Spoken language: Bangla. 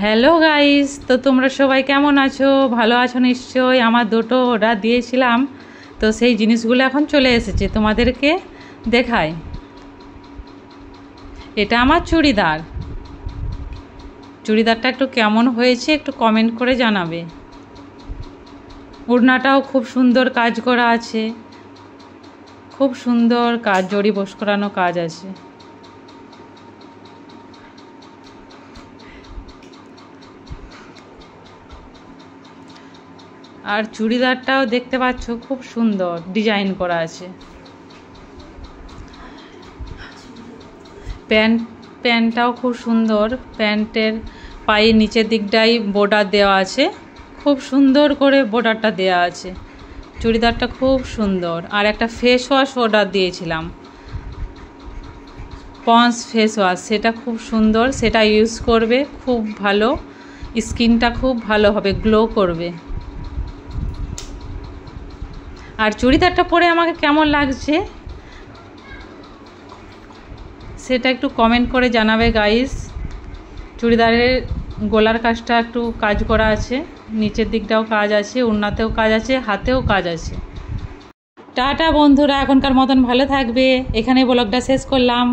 হ্যালো গাইস, তো তোমরা সবাই কেমন আছো? ভালো আছো নিশ্চয়ই। আমার দুটো অর্ডার দিয়েছিলাম, তো সেই জিনিসগুলো এখন চলে এসেছে, তোমাদেরকে দেখাই। এটা আমার চুড়িদারটা একটু কেমন হয়েছে একটু কমেন্ট করে জানাবে। ওড়নাটাও খুব সুন্দর কাজ করা আছে, খুব সুন্দর কাজ, জড়ি বস করানো কাজ আছে। আর চুড়িদারটাও দেখতে পাচ্ছ খুব সুন্দর ডিজাইন করা আছে। প্যান্টটাও খুব সুন্দর, প্যান্টের পায়ের নিচের দিকটাই বর্ডার দেওয়া আছে, খুব সুন্দর করে বর্ডারটা দেওয়া আছে। চুড়িদারটা খুব সুন্দর। আর একটা ফেস ওয়াশ অর্ডার দিয়েছিলাম, পন্স ফেস ওয়াশ, সেটা খুব সুন্দর, সেটা ইউজ করবে, খুব ভালো, স্কিনটা খুব ভালো হবে, গ্লো করবে। আর চুড়িদারটা পরে আমাকে কেমন লাগছে সেটা একটু কমেন্ট করে জানাবে গাইস। চুড়িদারের গলার কাজটা একটু কাজ করা আছে, নিচের দিকটাও কাজ আছে, ওড়নাতেও কাজ আছে, হাতেও কাজ আছে। টাটা বন্ধুরা, এখনকার মতন ভালো থাকবে, এখানে ব্লগটা শেষ করলাম।